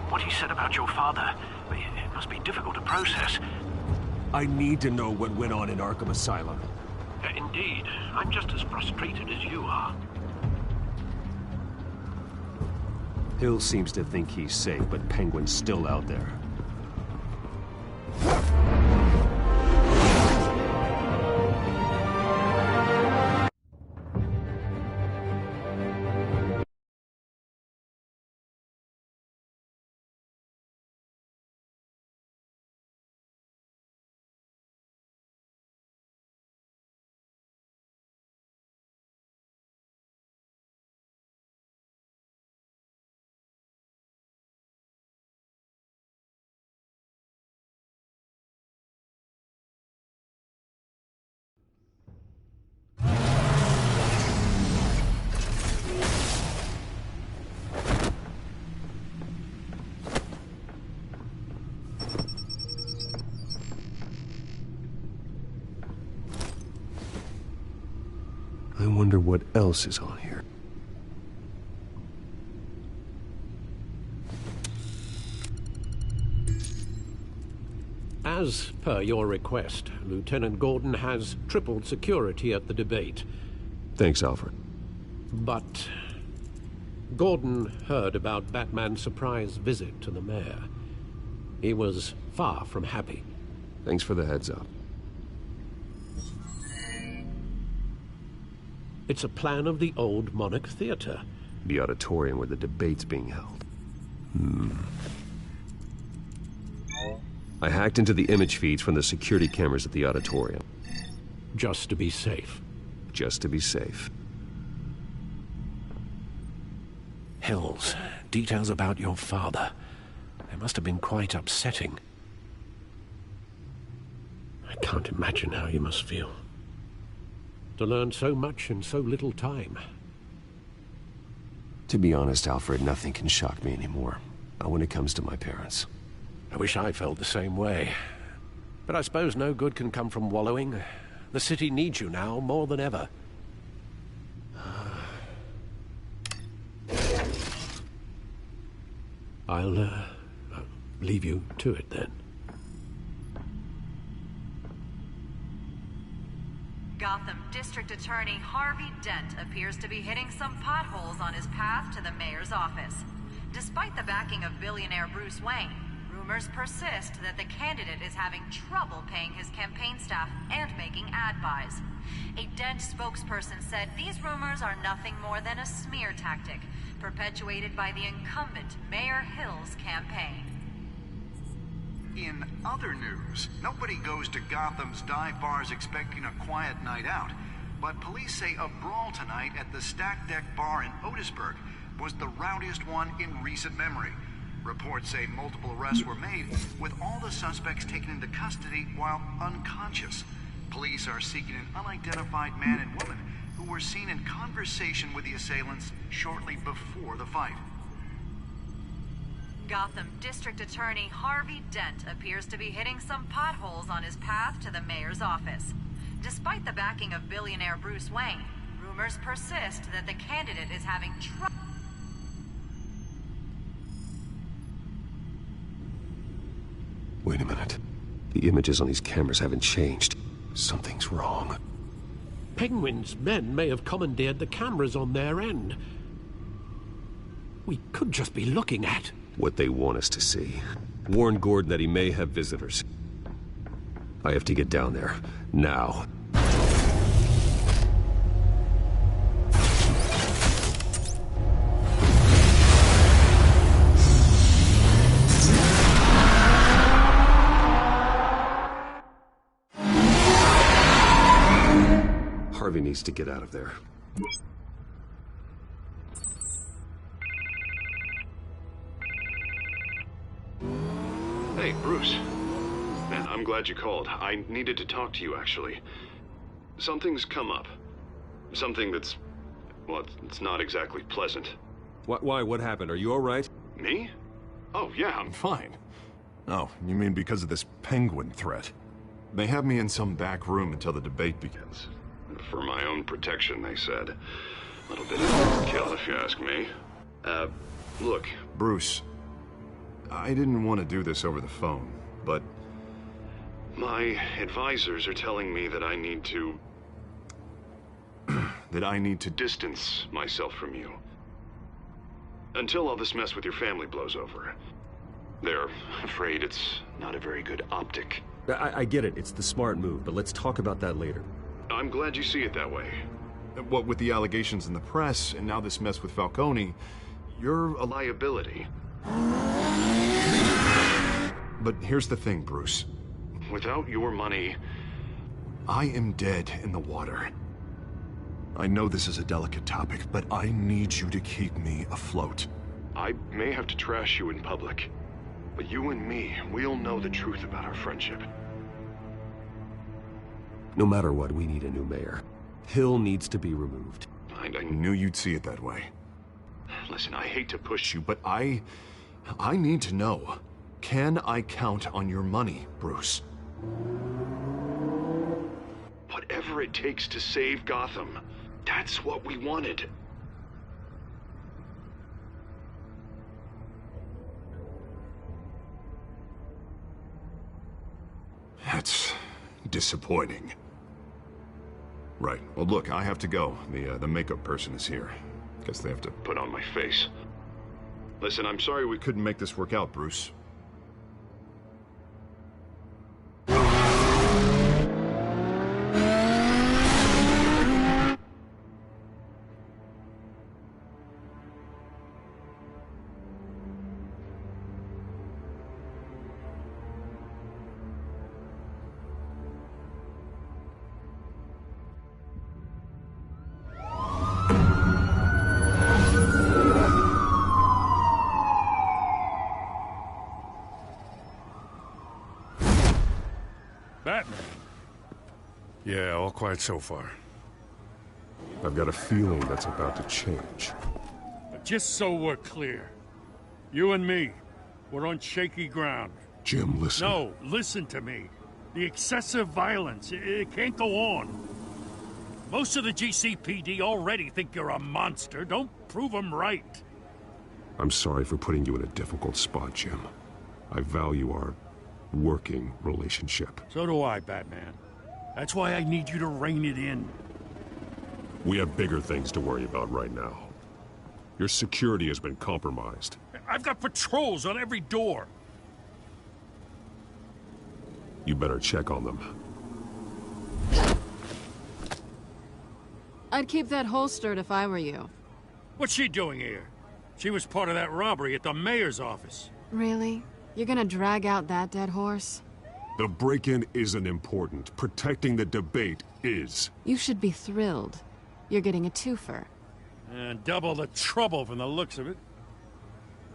What he said about your father, it must be difficult to process. I need to know what went on in Arkham Asylum. Indeed. I'm just as frustrated as you are. Hill seems to think he's safe, but Penguin's still out there. I wonder what else is on here. As per your request, Lieutenant Gordon has tripled security at the debate. Thanks, Alfred. But Gordon heard about Batman's surprise visit to the mayor. He was far from happy. Thanks for the heads up. It's a plan of the old Monarch Theater. The auditorium where the debate's being held. I hacked into the image feeds from the security cameras at the auditorium. Just to be safe. Just to be safe. Hills, details about your father. They must have been quite upsetting. I can't imagine how you must feel. To learn so much in so little time. To be honest, Alfred, nothing can shock me anymore. Not when it comes to my parents. I wish I felt the same way. But I suppose no good can come from wallowing. The city needs you now more than ever. I'll leave you to it then. Gotham District Attorney Harvey Dent appears to be hitting some potholes on his path to the mayor's office. Despite the backing of billionaire Bruce Wayne, rumors persist that the candidate is having trouble paying his campaign staff and making ad buys. A Dent spokesperson said these rumors are nothing more than a smear tactic, perpetuated by the incumbent Mayor Hill's campaign. In other news, nobody goes to Gotham's dive bars expecting a quiet night out, but police say a brawl tonight at the Stack Deck Bar in Otisburg was the rowdiest one in recent memory. Reports say multiple arrests were made, with all the suspects taken into custody while unconscious. Police are seeking an unidentified man and woman who were seen in conversation with the assailants shortly before the fight. Gotham District Attorney Harvey Dent appears to be hitting some potholes on his path to the mayor's office. Despite the backing of billionaire Bruce Wayne, rumors persist that the candidate is having trouble. Wait a minute. The images on these cameras haven't changed. Something's wrong. Penguin's men may have commandeered the cameras on their end. We could just be looking at what they want us to see. Warn Gordon that he may have visitors. I have to get down there. Now. Harvey needs to get out of there. Hey, Bruce. Man, I'm glad you called. I needed to talk to you, actually. Something's come up. Something that's... well, it's not exactly pleasant. Why? What happened? Are you all right? Me? Oh, yeah, I'm fine. Oh, you mean because of this penguin threat? They have me in some back room until the debate begins. For my own protection, they said. A little bit of overkill, if you ask me. Look. Bruce, I didn't want to do this over the phone, but... my advisors are telling me that I need to... that I need to distance myself from you. Until all this mess with your family blows over. They're afraid it's not a very good optic. I get it. It's the smart move, but let's talk about that later. I'm glad you see it that way. What with the allegations in the press, and now this mess with Falcone, you're a liability. But here's the thing, Bruce. Without your money... I am dead in the water. I know this is a delicate topic, but I need you to keep me afloat. I may have to trash you in public, but you and me, we'll know the truth about our friendship. No matter what, we need a new mayor. Hill needs to be removed. I knew you'd see it that way. Listen, I hate to push you, but I need to know. Can I count on your money, Bruce? Whatever it takes to save Gotham. That's what we wanted. That's disappointing. Right. Well, look, I have to go. The makeup person is here. Guess they have to put on my face. Listen, I'm sorry we couldn't make this work out, Bruce. Batman. Yeah, all quiet so far. I've got a feeling that's about to change. But just so we're clear, you and me, we're on shaky ground. Jim, listen. No, listen to me. The excessive violence, it can't go on. Most of the GCPD already think you're a monster. Don't prove them right. I'm sorry for putting you in a difficult spot, Jim. I value our working relationship. So do I, Batman. That's why I need you to rein it in. We have bigger things to worry about right now. Your security has been compromised. I've got patrols on every door. You better check on them. I'd keep that holstered if I were you. What's she doing here? She was part of that robbery at the mayor's office. Really? You're gonna drag out that dead horse? The break-in isn't important. Protecting the debate is. You should be thrilled. You're getting a twofer. And double the trouble from the looks of it.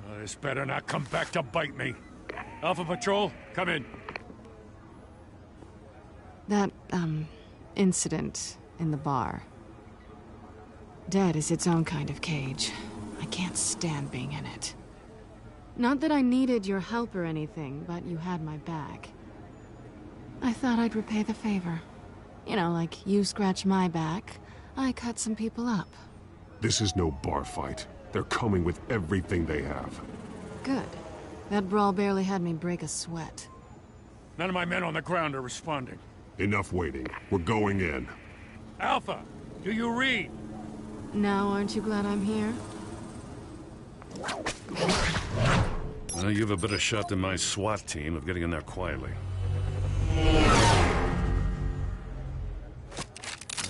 Oh, this better not come back to bite me. Alpha Patrol, come in. That, incident in the bar. Dead is its own kind of cage. I can't stand being in it. Not that I needed your help or anything, but you had my back. I thought I'd repay the favor. You know, like you scratch my back, I cut some people up. This is no bar fight. They're coming with everything they have. Good. That brawl barely had me break a sweat. None of my men on the ground are responding. Enough waiting. We're going in. Alpha, do you read? Now, aren't you glad I'm here? Well, you have a better shot than my SWAT team of getting in there quietly.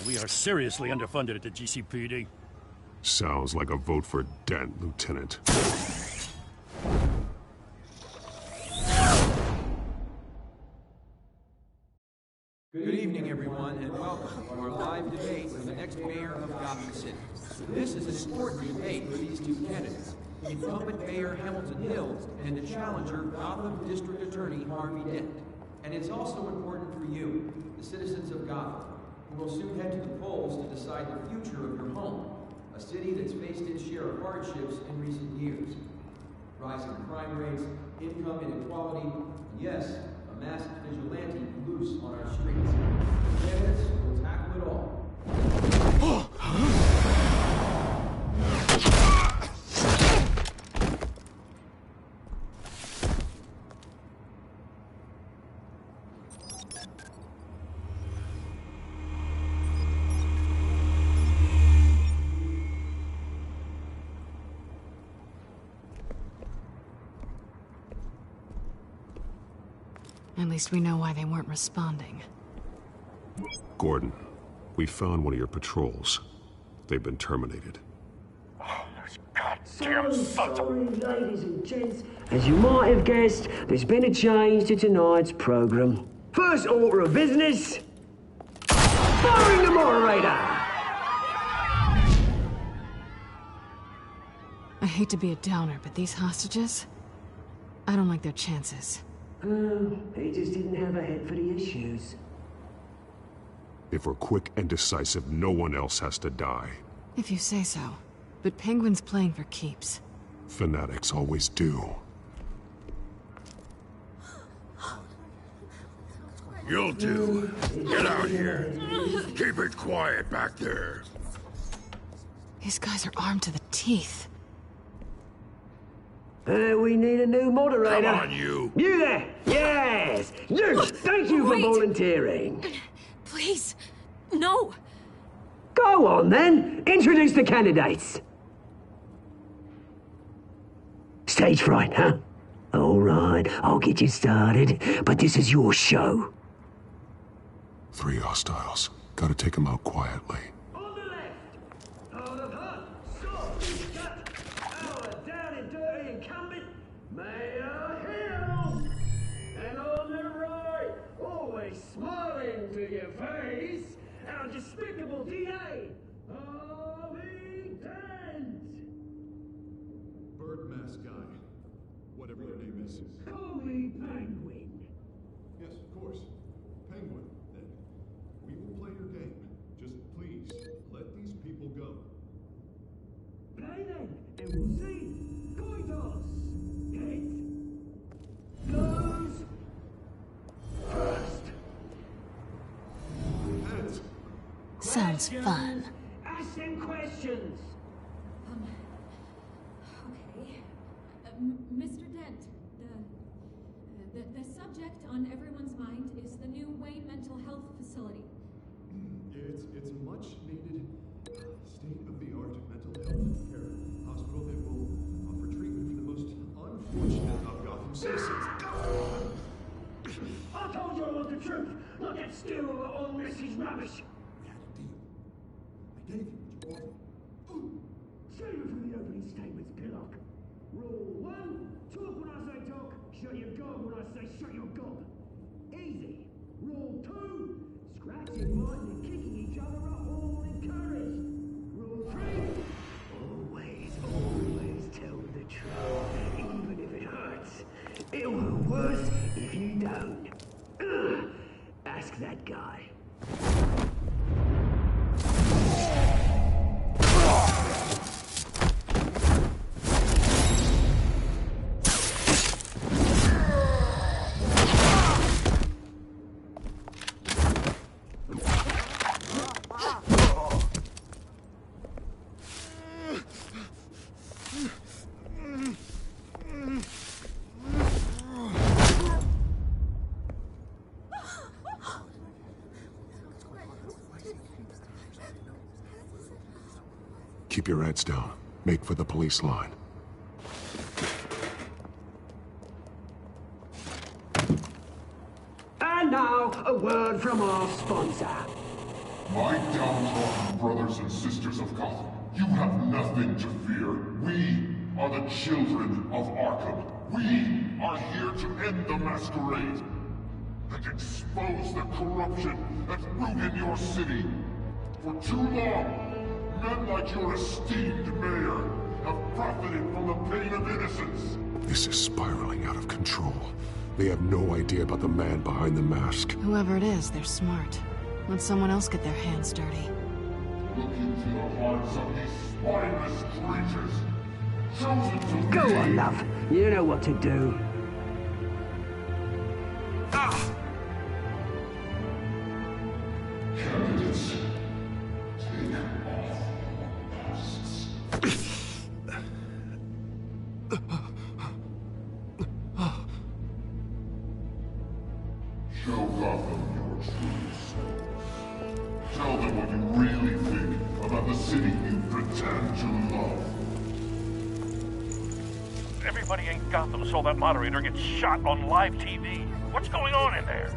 We are seriously underfunded at the GCPD. Sounds like a vote for Dent, Lieutenant. Good evening, everyone, and welcome to our live debate for the next mayor of Gotham City. This is an important debate for these two candidates, incumbent Mayor Hamilton Hill and the challenger Gotham District Attorney Harvey Dent. And it's also important for you, the citizens of Gotham, who will soon head to the polls to decide the future of your home, a city that's faced its share of hardships in recent years. Rising crime rates, income inequality, and yes, a masked vigilante loose on our streets. Candidates will tackle it all. At least we know why they weren't responding. Gordon, we found one of your patrols. They've been terminated. Sorry, ladies and gents. As you might have guessed, there's been a change to tonight's program. First order of business, firing the moderator! I hate to be a downer, but these hostages? I don't like their chances. He just didn't have a head for the issues. If we're quick and decisive, no one else has to die. If you say so. But Penguin's playing for keeps. Fanatics always do. You'll do. Get out here. Keep it quiet back there. These guys are armed to the teeth. We need a new moderator. Come on, you! You there! Yes! You! Thank you for volunteering. Please, no! Go on, then. Introduce the candidates. Stage fright, huh? All right, I'll get you started, but this is your show. 3 hostiles. Gotta take them out quietly. On the left, out of hut, stop, shut, our down and dirty incumbent, Mayor Hill. And on the right, always smiling to your face, our despicable DA, Harvey Dent. Bird mask guy. Whatever your name is. Call me Penguin. Yes, of course. Penguin, then. We will play your game. Just please, let these people go. Play then, and we'll see. Coin toss. Heads. Goes. First. Heads. Sounds fun. Ask them questions. Okay. Mr. Dent, the subject on everyone's mind is the new Wayne Mental Health Facility. It's a much needed state-of-the-art mental health care hospital that will offer treatment for the most unfortunate of Gotham citizens. I told you I want the truth, not that stew over all Missy's rubbish. We had a deal. I gave you what you wanted. Save it for the opening statements, Pillock. Rule 1, talk when I say talk, shut your gob when I say shut your gob. Easy. Rule 2, scratching, biting and kicking each other are all encouraged. Rule 3, always tell the truth, even if it hurts. It'll hurt worse if you don't. Ask that guy. Keep your heads down. Make for the police line. And now, a word from our sponsor. My downtrodden brothers and sisters of Gotham, you have nothing to fear. We are the Children of Arkham. We are here to end the masquerade and expose the corruption that's rooted your city. For too long, men like your esteemed mayor have profited from the pain of innocence. This is spiraling out of control. They have no idea about the man behind the mask. Whoever it is, they're smart. Let someone else get their hands dirty. Look into the hearts of these spineless creatures, chosen to Go lead. on, love. You know what to do. Candidates, take off your masks. Show Gotham your true selves. Tell them what you really think about the city you pretend to love. Everybody in Gotham saw that moderator get shot on live TV. What's going on in there?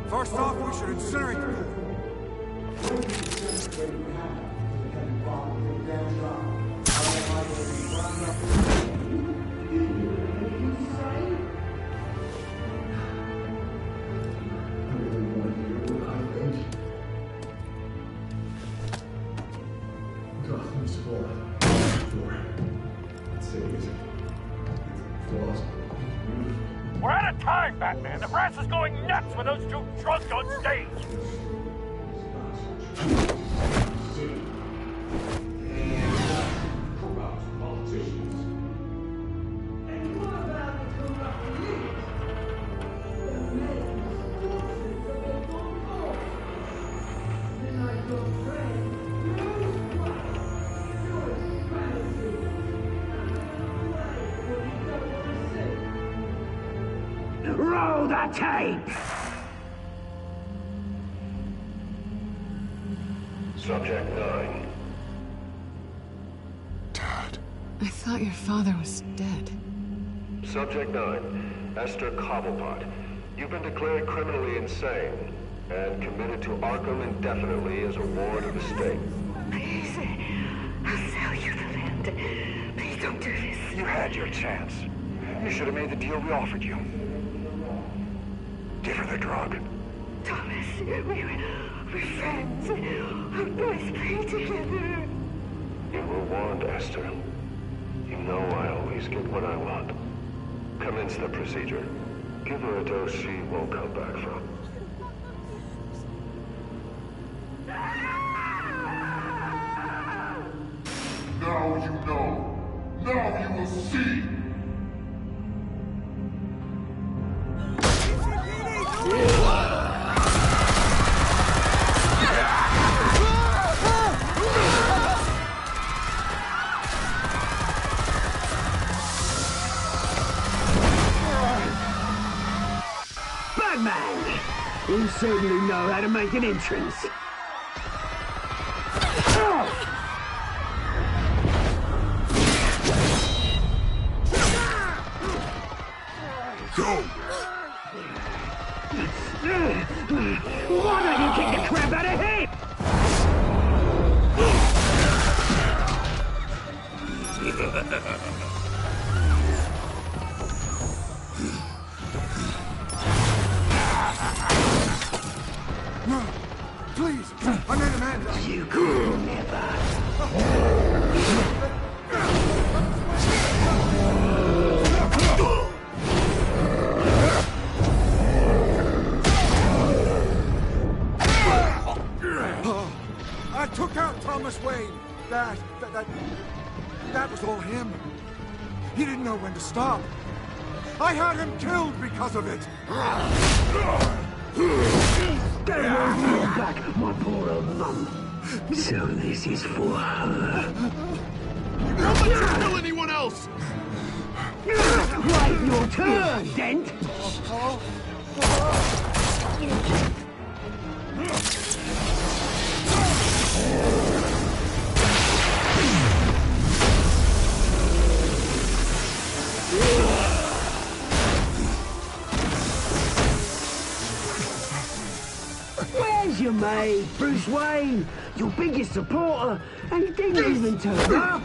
First off, we should incinerate the pool. We're out of time, Batman. The brass is going nuts with those two drunks on stage. Roll that tape! Subject 9. I thought your father was dead. Subject 9, Esther Cobblepot. You've been declared criminally insane and committed to Arkham indefinitely as a ward of the state. Please, I'll sell you the land. Please don't do this. You had your chance. You should have made the deal we offered you. Give her the drug. Thomas, we're friends. Our boys play together. You were warned, Esther. You know I always get what I want. Commence the procedure. Give her a dose she won't come back from. Now you know. Now you will see. Batman! You certainly know how to make an entrance. Go! Why don't you kick the crap out of him? No, please, I made amends. You could never. I took out Thomas Wayne. That was all him. He didn't know when to stop. I had him killed because of it. Get away back, my poor old mum. So this is for her. Don't let you kill anyone else! Right, your turn, Dent. Where's your mate, Bruce Wayne? Your biggest supporter, and he didn't even turn up.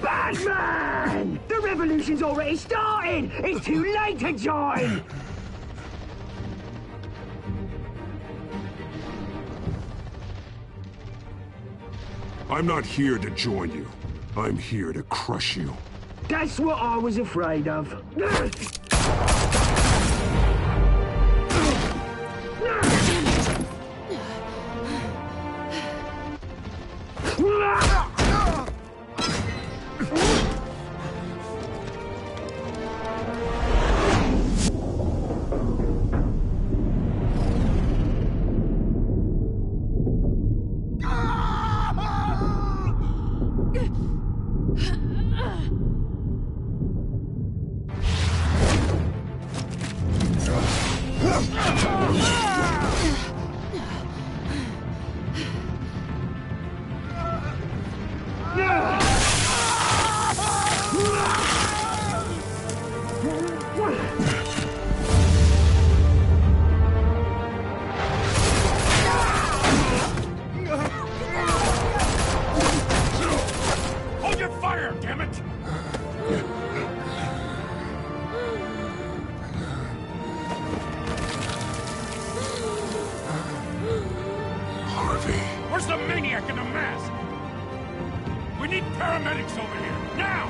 Batman! The revolution's already started! It's too late to join! I'm not here to join you. I'm here to crush you. That's what I was afraid of. Hold your fire, damn it! Harvey. Where's the maniac in the mask? We need paramedics over here, now!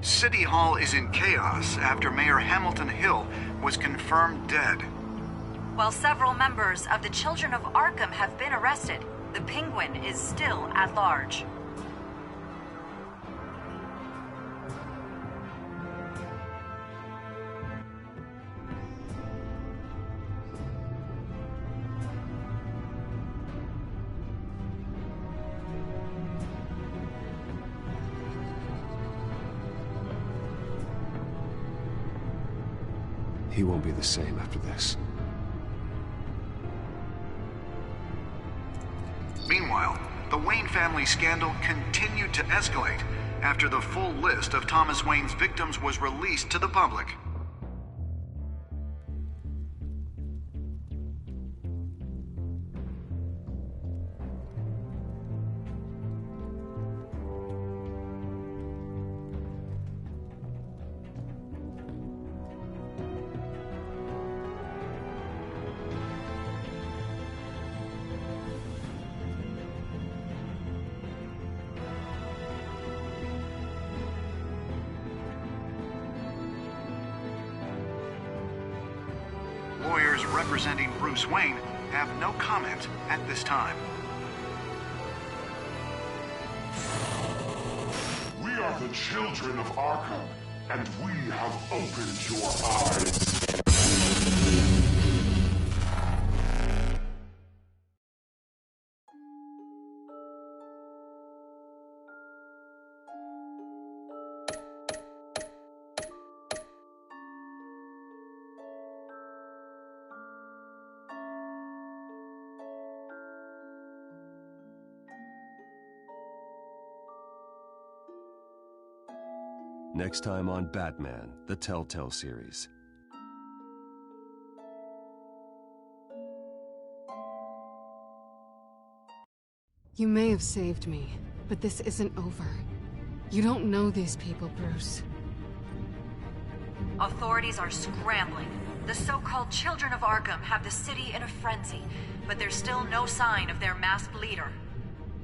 City Hall is in chaos after Mayor Hamilton Hill was confirmed dead. While several members of the Children of Arkham have been arrested, the Penguin is still at large. He won't be the same after this. Meanwhile, the Wayne family scandal continued to escalate after the full list of Thomas Wayne's victims was released to the public. Lawyers representing Bruce Wayne have no comment at this time. We are the Children of Arkham, and we have opened your eyes. Next time on Batman, the Telltale series. You may have saved me, but this isn't over. You don't know these people, Bruce. Authorities are scrambling. The so-called Children of Arkham have the city in a frenzy, but there's still no sign of their masked leader.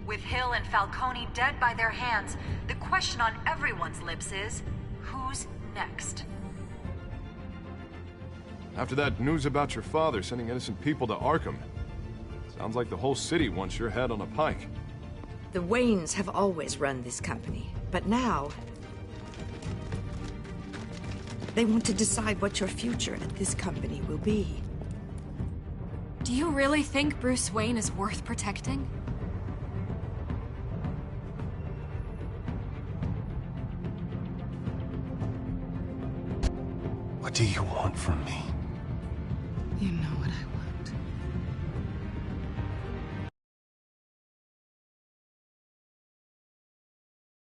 With Hill and Falcone dead by their hands, the question on everyone's lips is, who's next? After that news about your father sending innocent people to Arkham, sounds like the whole city wants your head on a pike. The Waynes have always run this company, but now they want to decide what your future at this company will be. Do you really think Bruce Wayne is worth protecting? What do you want from me? You know what I want.